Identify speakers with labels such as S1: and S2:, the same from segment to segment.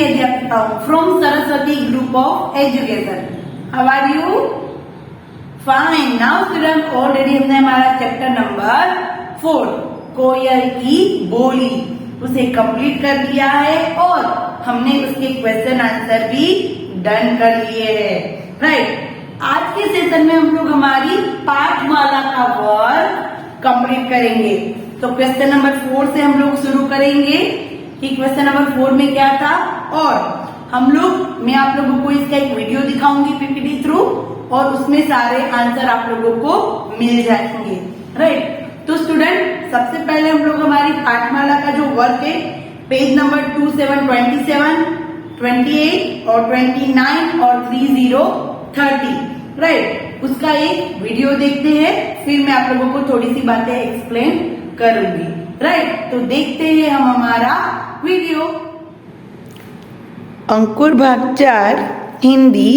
S1: प्रीति अध्यापिका हूँ from Saraswati group of education. How are you? Fine. Now student already हमने हमारा चैप्टर नंबर 4 कोयल की बोली उसे कंप्लीट कर लिया है और हमने उसके क्वेश्चन आंसर भी डन कर लिए हैं। राइट। आज के सेशन में हम लोग हमारी पाठमाला का वर्क कंप्लीट करेंगे। तो क्वेश्चन नंबर 4 से हम लोग शुरू करेंगे कि क्वेश्चन नंबर 4 में क्या था और मैं आप लोगों को इसका एक वीडियो दिखाऊंगी पीपीटी थ्रू और उसमें सारे आंसर आप लोगों को मिल जाएंगे। राइट। तो स्टूडेंट सबसे पहले हम लोग हमारी पाठमाला का जो वर्क है पेज नंबर 27, 28 और 29 और 30 राइट उसका एक वीडियो देखते हैं, फिर मैं आप लोगों को थोड़ी सी बातें एक्सप्लेन करूंगी। राइट। तो देखते हैं हम हमारा वीडियो।
S2: अंकुर भाग 4 हिंदी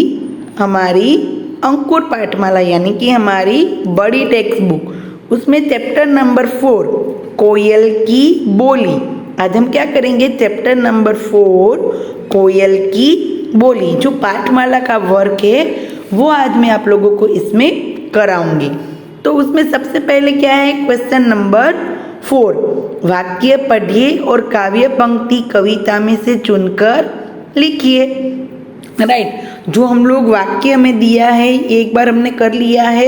S2: हमारी अंकुर पाठमाला यानी कि हमारी बड़ी टेक्स्ट बुक उसमें चैप्टर नंबर 4 कोयल की बोली। आज हम क्या करेंगे? चैप्टर नंबर 4 कोयल की बोली जो पाठमाला का वर्क है वो आज मैं आप लोगों को इसमें कराऊंगी। तो उसमें सबसे पहले क्या है? क्वेश्चन नंबर 4 वाक्य पढ़िए और काव्य पंक्ति कविता में से चुनकर लिखिए। राइट। जो हम लोग वाक्य हमें दिया है एक बार हमने कर लिया है,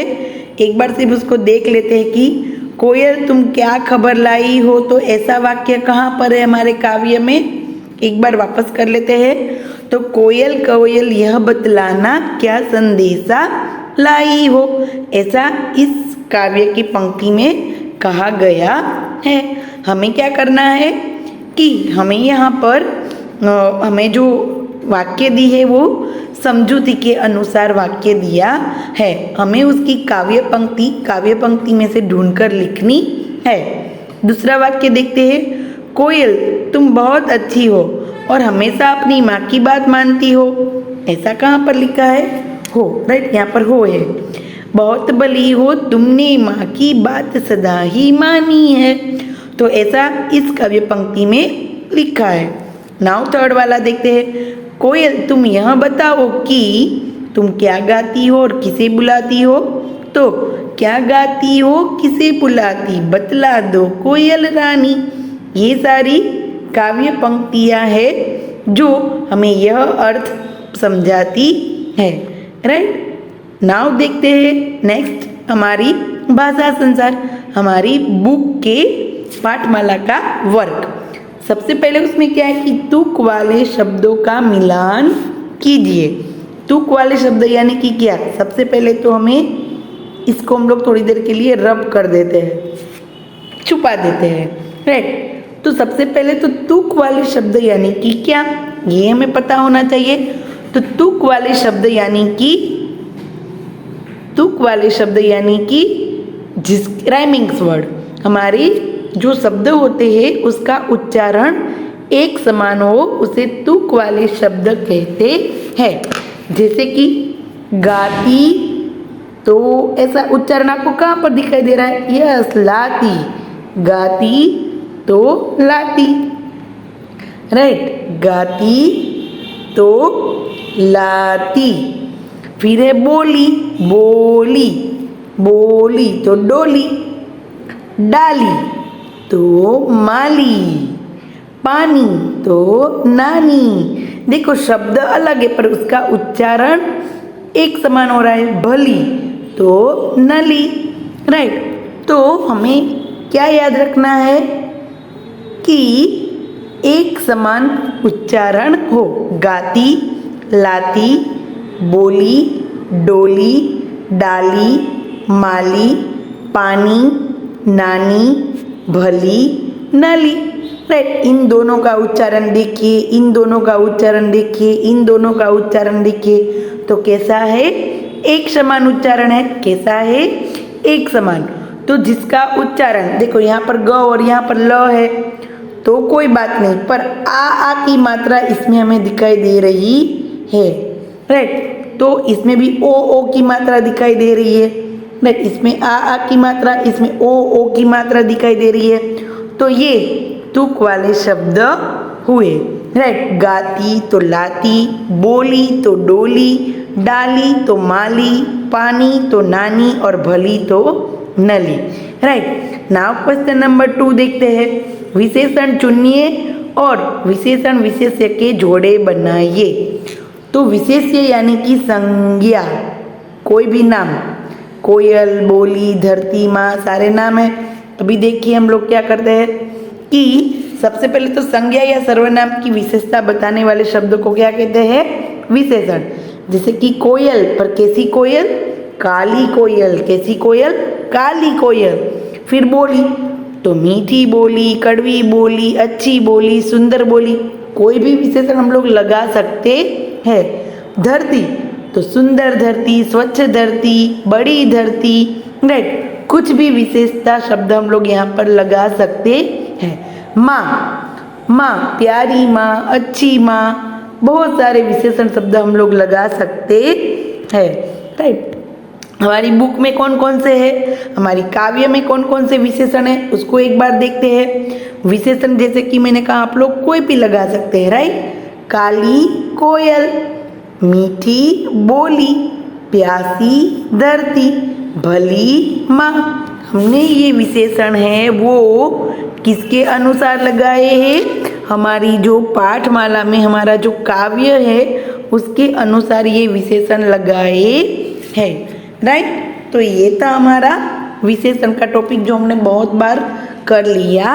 S2: एक बार सिर्फ उसको देख लेते हैं कि कोयल तुम क्या खबर लाई हो। तो ऐसा वाक्य कहाँ पर है हमारे काव्य में? एक बार वापस कर लेते हैं। तो कोयल कोयल यह बतलाना क्या संदेशा लाई हो, ऐसा इस काव्य की पंक्ति में कहा गया है। हमें क्या करना है कि हमें यहाँ पर हमें जो वाक्य दी है वो समझूती के अनुसार वाक्य दिया है। हमें उसकी काव्य पंक्ति में से ढूंढकर लिखनी है। दूसरा वाक्य देखते हैं। कोयल तुम बहुत अच्छी हो और हमेशा अपनी माँ की बात मानती हो, ऐसा कहाँ पर लिखा है? हो। राइट। यहाँ पर हो है। बहुत भली हो तुमने माँ की बात सदा ही मानी है, तो ऐसा इस काव्य पंक्ति में लिखा है। नाउ थर्ड वाला देखते हैं। कोयल तुम यह बताओ कि तुम क्या गाती हो और किसे बुलाती हो। तो क्या गाती हो किसे बुलाती बतला दो कोयल रानी। ये सारी काव्य पंक्तियां है जो हमें यह अर्थ समझाती है। राइट। नाउ देखते हैं नेक्स्ट हमारी भाषा संसार हमारी बुक के पाठमाला का वर्क। सबसे पहले उसमें क्या है कि तुक वाले शब्दों का मिलान कीजिए। तुक वाले शब्द यानी कि क्या? सबसे पहले तो हमें इसको हम लोग थोड़ी देर के लिए रब कर देते हैं, छुपा देते हैं। राइट। तो सबसे पहले तो तुक वाले शब्द यानी कि क्या, ये हमें पता होना चाहिए। तो तुक वाले शब्द यानी कि जिस राइमिंग्स वर्ड हमारी जो शब्द होते हैं उसका उच्चारण एक समान हो उसे तुक वाले शब्द कहते हैं। जैसे कि गाती, तो ऐसा उच्चारण आपको कहाँ पर दिखाई दे रहा है? यस, लाती। गाती तो लाती। राइट। गाती तो लाती। फिर है बोली, बोली तो डोली। डाली तो माली। पानी तो नानी। देखो शब्द अलग है पर उसका उच्चारण एक समान हो रहा है। भली तो नली। राइट। तो हमें क्या याद रखना है कि एक समान उच्चारण हो। गाती, लाती, बोली, डोली, डाली, माली, पानी, नानी, भली, नली। राइट। इन दोनों का उच्चारण देखिए, इन दोनों का उच्चारण देखिए, इन दोनों का उच्चारण देखिए। तो कैसा है? एक समान उच्चारण है। कैसा है? एक समान। तो जिसका उच्चारण देखो यहाँ पर ग और यहाँ पर ल है तो कोई बात नहीं, पर आ की मात्रा इसमें हमें दिखाई दे रही है। राइट। तो इसमें भी ओ की मात्रा दिखाई दे रही है। राइट। इसमें आ की मात्रा, इसमें ओ की मात्रा दिखाई दे रही है। तो ये तुक वाले शब्द हुए। राइट। गाती तो लाती, बोली तो डोली, डाली तो माली, पानी तो नानी और भली तो नली। राइट। नाउ क्वेश्चन नंबर 2 देखते हैं। विशेषण चुनिए और विशेषण विशेष्य के जोड़े बनाइए। तो विशेष्य यानी कि संज्ञा, कोई भी नाम, कोयल, बोली, धरती, माँ, सारे नाम है। अभी देखिए हम लोग क्या करते हैं कि सबसे पहले तो संज्ञा या सर्वनाम की विशेषता बताने वाले शब्द को क्या कहते हैं? विशेषण। जैसे कि कोयल, पर कैसी कोयल? काली कोयल। कैसी कोयल? काली कोयल। फिर बोली तो मीठी बोली, कड़वी बोली, अच्छी बोली, सुंदर बोली, कोई भी विशेषण हम लोग लगा सकते हैं। धरती तो सुंदर धरती, स्वच्छ धरती, बड़ी धरती। राइट। कुछ भी विशेषता शब्द हम लोग यहाँ पर लगा सकते हैं। माँ, माँ, प्यारी माँ, अच्छी माँ, बहुत सारे विशेषण शब्द हम लोग लगा सकते हैं। राइट। हमारी बुक में कौन कौन से है, हमारी काव्य में कौन कौन से विशेषण है, उसको एक बार देखते हैं। विशेषण जैसे कि मैंने कहा आप लोग कोई भी लगा सकते हैं। राइट। काली कोयल, मीठी बोली, प्यासी धरती, भली माँ। हमने ये विशेषण है वो किसके अनुसार लगाए हैं? हमारी जो पाठमाला में हमारा जो काव्य है उसके अनुसार ये विशेषण लगाए हैं। राइट। तो ये था हमारा विशेषण का टॉपिक जो हमने बहुत बार कर लिया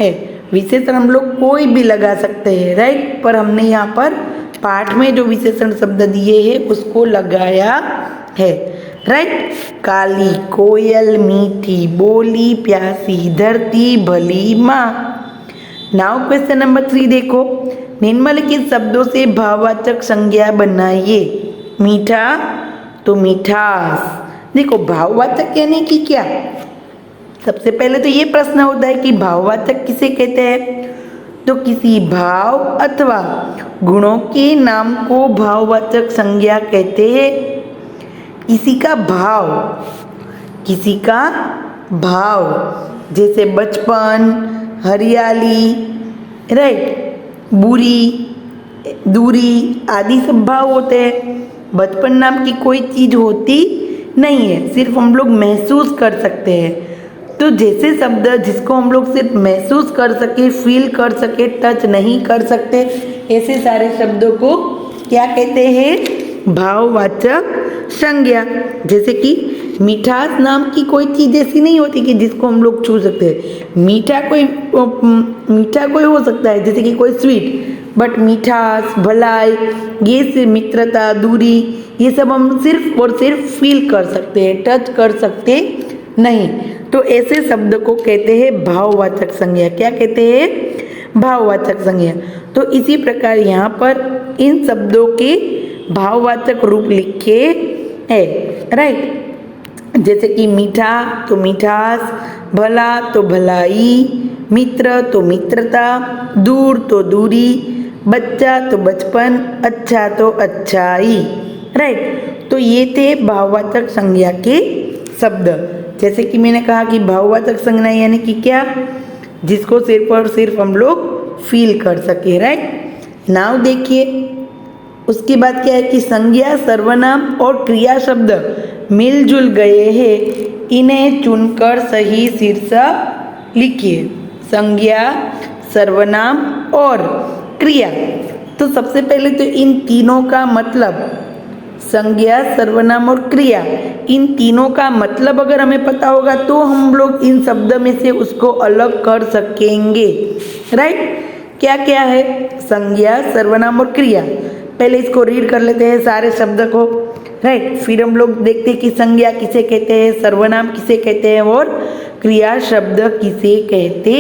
S2: है। विशेषण हम लोग कोई भी लगा सकते हैं। राइट। पर हमने यहाँ पर पाठ में जो विशेषण शब्द दिए हैं उसको लगाया है। राइट। काली कोयल, मीठी बोली, प्यासी धरती, भली माँ। नाउ क्वेश्चन नंबर 3 देखो। निम्नलिखित शब्दों से भाववाचक संज्ञा बनाइए। मीठा तो मिठास। देखो भाववाचक यानी कि क्या? सबसे पहले तो ये प्रश्न होता है कि भाववाचक किसे कहते हैं? तो किसी भाव अथवा गुणों के नाम को भाववाचक संज्ञा कहते हैं। किसी का भाव, किसी का भाव, जैसे बचपन, हरियाली, राइट, बुरी, दूरी आदि सब भाव होते हैं। बचपन नाम की कोई चीज होती नहीं है, सिर्फ हम लोग महसूस कर सकते हैं। तो जैसे शब्द जिसको हम लोग सिर्फ महसूस कर सके, फील कर सके, टच नहीं कर सकते, ऐसे सारे शब्दों को क्या कहते हैं? भाववाचक संज्ञा। जैसे कि मिठास नाम की कोई चीज ऐसी नहीं होती कि जिसको हम लोग छू सकते हैं। मीठा कोई हो सकता है, जैसे कि कोई स्वीट, बट मिठास, भलाई, ये से मित्रता, दूरी, ये सब हम सिर्फ और सिर्फ फील कर सकते हैं, टच कर सकते नहीं। तो ऐसे शब्द को कहते हैं भाववाचक संज्ञा। क्या कहते हैं? भाववाचक संज्ञा। तो इसी प्रकार यहाँ पर इन शब्दों के भाववाचक रूप लिखे है। राइट। जैसे कि मीठा तो मिठास, भला तो भलाई, मित्र तो मित्रता, दूर तो दूरी, बच्चा तो बचपन, अच्छा तो अच्छाई। राइट। तो ये थे भाववाचक संज्ञा के शब्द। जैसे कि मैंने कहा कि भाववाचक संज्ञा यानी कि क्या? जिसको सिर्फ और सिर्फ हम लोग फील कर सके। राइट। नाउ देखिए उसके बाद क्या है कि संज्ञा, सर्वनाम और क्रिया शब्द मिलजुल गए हैं, इन्हें चुनकर सही शीर्षक लिखिए। संज्ञा, सर्वनाम और क्रिया। तो सबसे पहले तो इन तीनों का मतलब, संज्ञा, सर्वनाम और क्रिया, इन तीनों का मतलब अगर हमें पता होगा तो हम लोग इन शब्द में से उसको अलग कर सकेंगे। राइट। क्या क्या है? संज्ञा, सर्वनाम और क्रिया। पहले इसको रीड कर लेते हैं सारे शब्द को। राइट। फिर हम लोग देखते हैं कि संज्ञा किसे कहते हैं, सर्वनाम किसे कहते हैं और क्रिया शब्द किसे कहते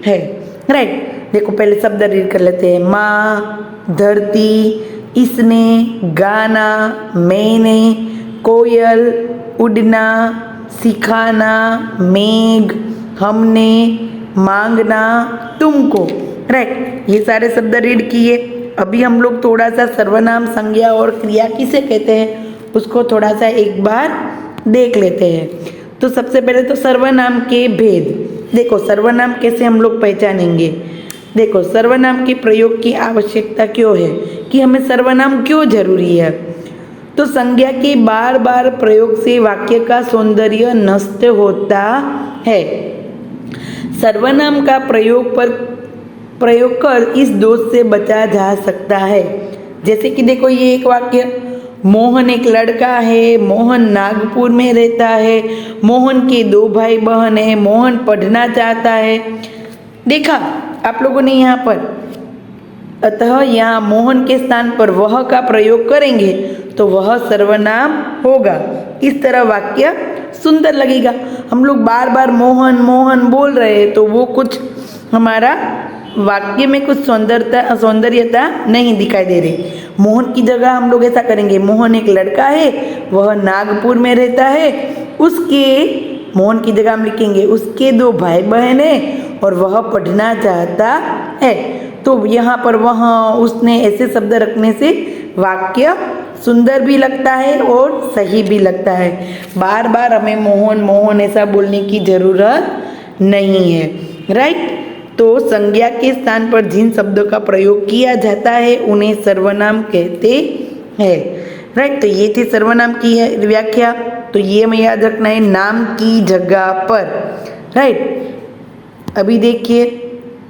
S2: हैं। राइट। देखो पहले शब्द रीड कर लेते हैं। माँ, धरती, इसने, गाना, मैंने, कोयल, उड़ना, सिखाना, मेघ, हमने, मांगना, तुमको। राइट। ये सारे शब्द रीड किए। अभी हम लोग थोड़ा सा सर्वनाम, संज्ञा और क्रिया किसे कहते हैं उसको थोड़ा सा एक बार देख लेते हैं। तो सबसे पहले तो सर्वनाम के भेद। देखो सर्वनाम कैसे हम लोग पहचानेंगे। देखो सर्वनाम के प्रयोग की आवश्यकता क्यों है, कि हमें सर्वनाम क्यों जरूरी है। तो संज्ञा के बार बार प्रयोग से वाक्य का सौंदर्य नष्ट होता है। सर्वनाम का प्रयोग कर इस दोष से बचा जा सकता है। जैसे कि देखो ये एक वाक्य, मोहन एक लड़का है, मोहन नागपुर में रहता है, मोहन के 2 भाई बहन है, मोहन पढ़ना चाहता है। देखा आप लोगों ने यहाँ पर, अतः यहाँ मोहन के स्थान पर वह का प्रयोग करेंगे तो वह सर्वनाम होगा। इस तरह वाक्य सुंदर लगेगा। हम लोग बार बार मोहन मोहन बोल रहे हैं तो वो कुछ हमारा वाक्य में कुछ सौंदर्यता नहीं दिखाई दे रही। मोहन की जगह हम लोग ऐसा करेंगे, मोहन एक लड़का है, वह नागपुर में रहता है, उसके, मोहन की जगह हम लिखेंगे उसके 2 भाई बहन है और वह पढ़ना चाहता है। तो यहाँ पर वहाँ उसने ऐसे शब्द रखने से वाक्य सुंदर भी लगता है और सही भी लगता है। बार बार हमें मोहन मोहन ऐसा बोलने की जरूरत नहीं है, राइट। तो संज्ञा के स्थान पर जिन शब्दों का प्रयोग किया जाता है उन्हें सर्वनाम कहते हैं, राइट। तो ये थी सर्वनाम की व्याख्या। तो ये हमें याद रखना है, नाम की जगह पर, राइट। अभी देखिए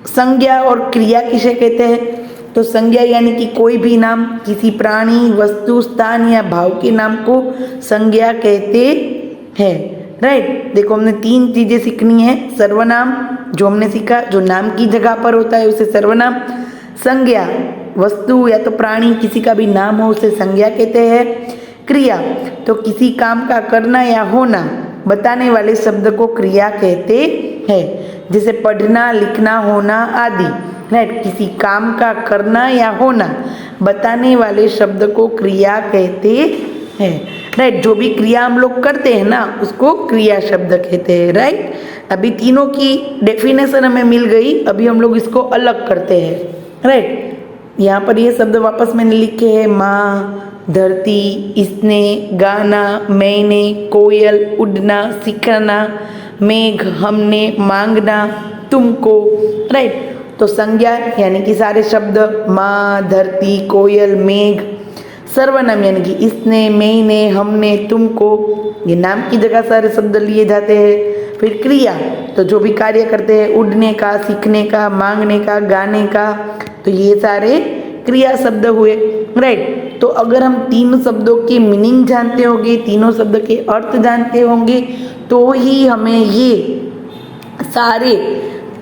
S2: संज्ञा और क्रिया किसे कहते हैं। तो संज्ञा यानी कि कोई भी नाम, किसी प्राणी, वस्तु, स्थान या भाव के नाम को संज्ञा कहते हैं, राइट। देखो हमने 3 चीजें सीखनी है। सर्वनाम जो हमने सीखा, जो नाम की जगह पर होता है उसे सर्वनाम। संज्ञा वस्तु या तो प्राणी, किसी का भी नाम हो उसे संज्ञा कहते हैं। क्रिया तो किसी काम का करना या होना बताने वाले शब्द को क्रिया कहते हैं, जैसे पढ़ना, लिखना, होना आदि, राइट। किसी काम का करना या होना बताने वाले शब्द को क्रिया कहते हैं, राइट। जो भी क्रिया हम लोग करते हैं ना उसको क्रिया शब्द कहते हैं, राइट। अभी तीनों की डेफिनेशन हमें मिल गई, अभी हम लोग इसको अलग करते हैं, राइट। यहाँ पर ये शब्द वापस मैंने लिखे हैं, माँ, धरती, इसने, गाना, मैंने, कोयल, उड़ना, सिखाना, मेघ, हमने, मांगना, तुमको, राइट। तो संज्ञा यानी कि सारे शब्द, माँ, धरती, कोयल, मेघ। सर्वनाम यानी कि इसने, मैंने, हमने, तुमको, ये नाम की जगह सारे शब्द लिए जाते हैं। फिर क्रिया तो जो भी कार्य करते हैं, उड़ने का, सीखने का, मांगने का, गाने का, तो ये सारे क्रिया शब्द हुए, राइट। तो अगर हम 3 शब्दों के मीनिंग जानते होंगे, तीनों शब्द के अर्थ जानते होंगे, तो ही हमें ये सारे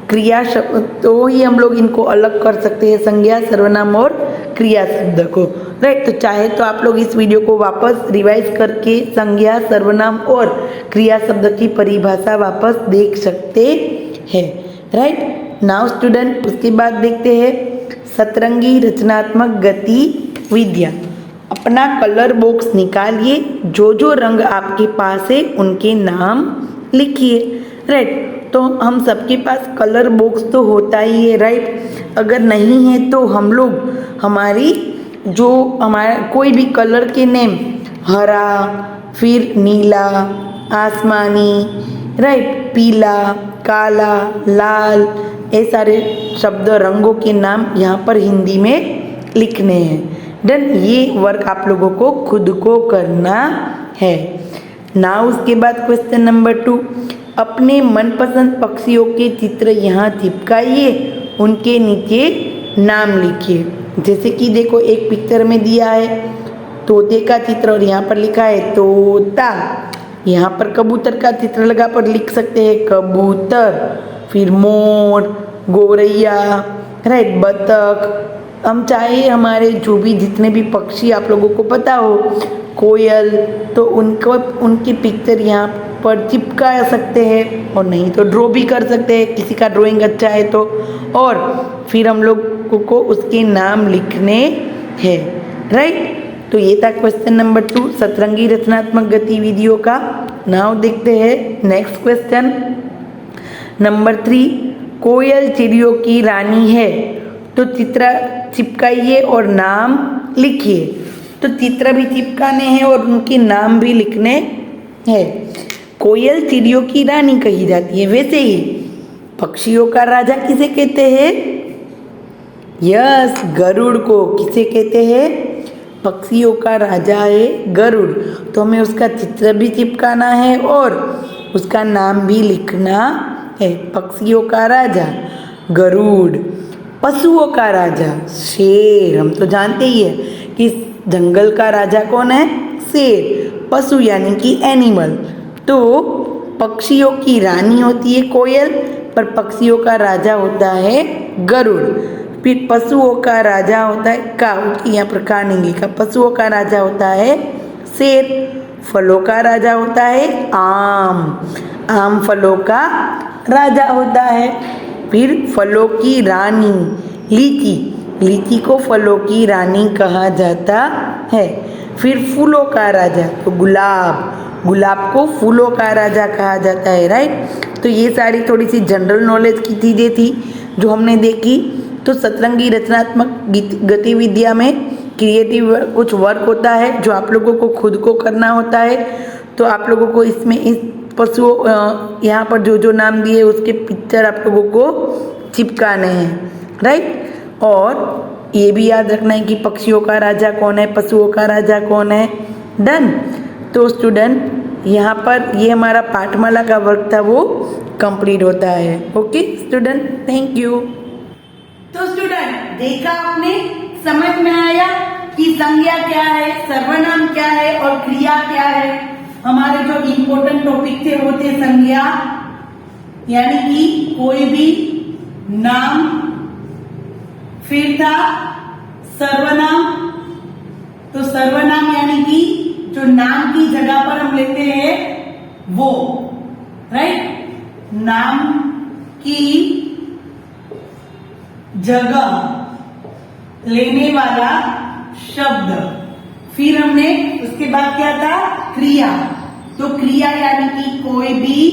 S2: क्रिया शब्द, तो ही हम लोग इनको अलग कर सकते हैं, संज्ञा, सर्वनाम और क्रिया शब्द को, राइट। तो चाहे तो आप लोग इस वीडियो को वापस रिवाइज करके संज्ञा, सर्वनाम और क्रिया शब्द की परिभाषा वापस देख सकते हैं, राइट। नाउ स्टूडेंट, उसके बाद देखते हैं सतरंगी रचनात्मक गतिविधियाँ। अपना कलर बॉक्स निकालिए, जो जो रंग आपके पास है उनके नाम लिखिए, राइट। तो हम सबके पास कलर बॉक्स तो होता ही है, राइट। अगर नहीं है तो हम लोग हमारी जो हमारा कोई भी कलर के नेम, हरा, फिर नीला, आसमानी, राइट, पीला, काला, लाल, ये सारे शब्द, रंगों के नाम यहाँ पर हिंदी में लिखने हैं। डन, ये वर्क आप लोगों को खुद को करना है। नाउ उसके बाद क्वेश्चन नंबर 2, अपने मनपसंद पक्षियों के चित्र यहाँ चिपकाइए, उनके नीचे नाम लिखिए। जैसे कि देखो एक पिक्चर में दिया है तोते का चित्र और यहाँ पर लिखा है तोता। यहाँ पर कबूतर का चित्र लगा पर लिख सकते हैं कबूतर, फिर मोर, गोरैया, राइट, बतख। हम चाहे हमारे जो भी जितने भी पक्षी आप लोगों को पता हो, कोयल, तो उनको उनकी पिक्चर यहाँ पर चिपका सकते हैं, और नहीं तो ड्रॉ भी कर सकते हैं, किसी का ड्राइंग अच्छा है तो। और फिर हम लोग को उसके नाम लिखने हैं, राइट। तो ये था क्वेश्चन नंबर 2 सतरंगी रचनात्मक गतिविधियों का। नाउ देखते हैं नेक्स्ट क्वेश्चन नंबर 3, कोयल चिड़ियों की रानी है, तो चित्र चिपकाइए और नाम लिखिए। तो चित्र भी चिपकाने हैं और उनके नाम भी लिखने हैं। कोयल चिड़ियों की रानी कही जाती है, वैसे ही पक्षियों का राजा किसे कहते हैं? यस, गरुड़ को किसे कहते हैं? पक्षियों का राजा है गरुड़। तो हमें उसका चित्र भी चिपकाना है और उसका नाम भी लिखना है। पक्षियों का राजा गरुड़। पशुओं का राजा शेर। हम तो जानते ही है कि जंगल का राजा कौन है? शेर। पशु यानी कि एनिमल। तो पक्षियों की रानी होती है कोयल, पर पक्षियों का राजा होता है गरुड़। फिर पशुओं का राजा होता है काऊ, यहाँ पर का नहीं लिखा। पशुओं का राजा होता है शेर। फलों का राजा होता है आम। आम फलों का राजा होता है। फिर फलों की रानी लीची। लीची को फलों की रानी कहा जाता है। फिर फूलों का राजा तो गुलाब। गुलाब को फूलों का राजा कहा जाता है, राइट। तो ये सारी थोड़ी सी जनरल नॉलेज की चीज़ें थी जो हमने देखी। तो सतरंगी रचनात्मक गतिविधियाँ में क्रिएटिव कुछ वर्क होता है जो आप लोगों को खुद को करना होता है। तो आप लोगों को इसमें इस पशुओं यहाँ पर जो जो नाम दिए उसके पिक्चर आप लोगों को चिपकाने हैं, राइट। और ये भी याद रखना है कि पक्षियों का राजा कौन है, पशुओं का राजा कौन है। डन। तो स्टूडेंट यहाँ पर ये हमारा पाठमाला का वर्क था वो कंप्लीट होता है। Okay student, thank you.
S1: तो स्टूडेंट देखा आपने, समझ में आया कि संज्ञा क्या है, सर्वनाम क्या है और क्रिया क्या है। हमारे जो इम्पोर्टेंट टॉपिक थे वो थे संज्ञा यानी कि कोई भी नाम, फिर था सर्वनाम। तो सर्वनाम यानी कि जो नाम की जगह पर हम लेते हैं वो, राइट। नाम की जगह लेने वाला शब्द। फिर हमने उसके बाद क्या था? क्रिया। तो क्रिया यानी कि कोई भी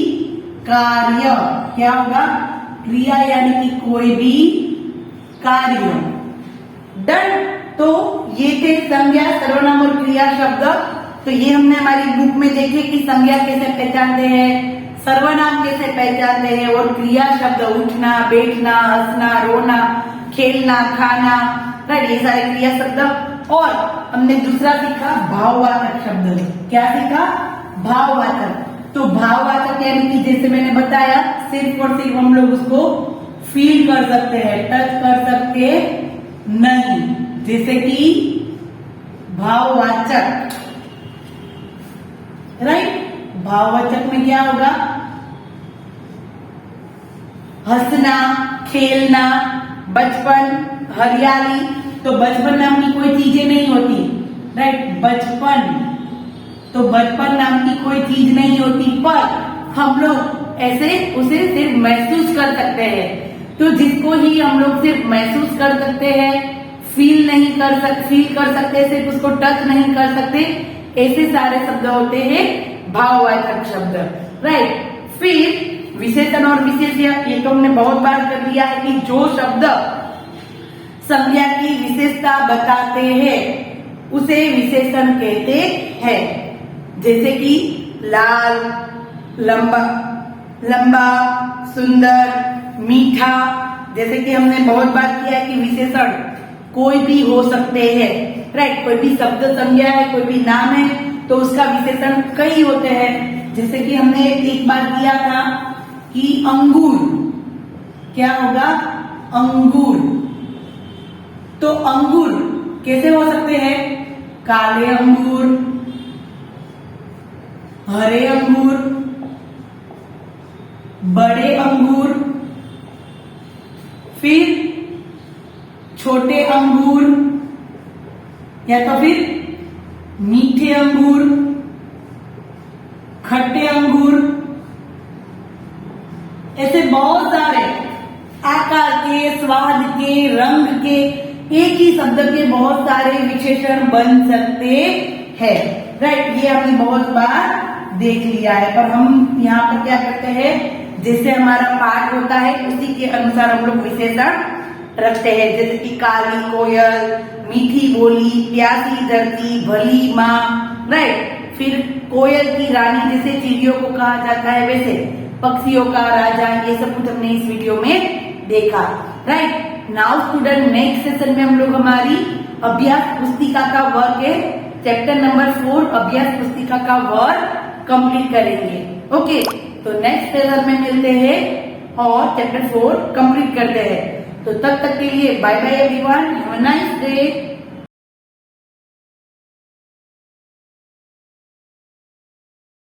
S1: कार्य। क्या होगा? क्रिया यानी कि कोई भी कार्य। डन। तो ये थे संज्ञा, सर्वनाम और क्रिया शब्द। तो ये हमने हमारी बुक में देखे कि संज्ञा कैसे पहचानते हैं, सर्वनाम कैसे पहचानते हैं और क्रिया शब्द उठना, बैठना, हंसना, रोना, खेलना, खाना, राइट, ये सारे क्रिया शब्द। और हमने दूसरा सीखा भाववाचक शब्द। क्या सीखा? भाववाचक। तो भाववाचक यानी कि जैसे मैंने बताया सिर्फ और सिर्फ हम लोग उसको फील कर सकते हैं, टच कर सकते नहीं। जैसे कि भाववाचक, राइट। भाववाचक में क्या होगा? हंसना, खेलना, बचपन, हरियाली। तो बचपन नाम की कोई चीजें नहीं होती, राइट। बचपन, तो बचपन नाम की कोई चीज नहीं होती, पर हम लोग ऐसे उसे सिर्फ महसूस कर सकते हैं। तो जिसको ही हम लोग सिर्फ महसूस कर सकते हैं, फील कर सकते, सिर्फ उसको टच नहीं कर सकते, ऐसे सारे शब्द होते हैं भाववाचक शब्द, राइट। फिर विशेषण और विशेष्य, ये तो हमने बहुत बार कर लिया है कि जो शब्द संज्ञा की विशेषता बताते हैं उसे विशेषण कहते हैं। जैसे कि लाल, लंबा, सुंदर, मीठा। जैसे कि हमने बहुत बार किया कि विशेषण कोई भी हो सकते हैं, राइट। कोई भी शब्द संज्ञा है, कोई भी नाम है, तो उसका विशेषण कई होते हैं। जैसे कि हमने एक बार किया था कि अंगूर। क्या होगा? अंगूर। तो अंगूर कैसे हो सकते हैं? काले अंगूर, हरे अंगूर, बड़े अंगूर, फिर छोटे अंगूर, या तो फिर मीठे अंगूर, खट्टे अंगूर। ऐसे बहुत सारे आकार के, स्वाद के, रंग के, एक ही शब्द के बहुत सारे विशेषण बन सकते हैं, राइट। ये हमने बहुत बार देख लिया है। पर हम यहाँ पर क्या करते हैं, जैसे हमारा पाठ होता है उसी के अनुसार हम लोग विशेषण रखते हैं। जैसे कि काली कोयल, मीठी बोली, प्यासी धरती, भली माँ, राइट। फिर कोयल की रानी जैसे चिड़ियों को कहा जाता है, वैसे पक्षियों का राजा, ये सब कुछ हमने इस वीडियो में देखा, right. Now student next session में हम लोग हमारी अभ्यास पुस्तिका का वर्क है, चैप्टर नंबर 4 अभ्यास पुस्तिका का वर्क कंप्लीट करेंगे। ओके, तो नेक्स्ट सेशन में मिलते हैं और चैप्टर 4 कंप्लीट करते हैं। तो तब तक के लिए bye bye everyone, have a nice day.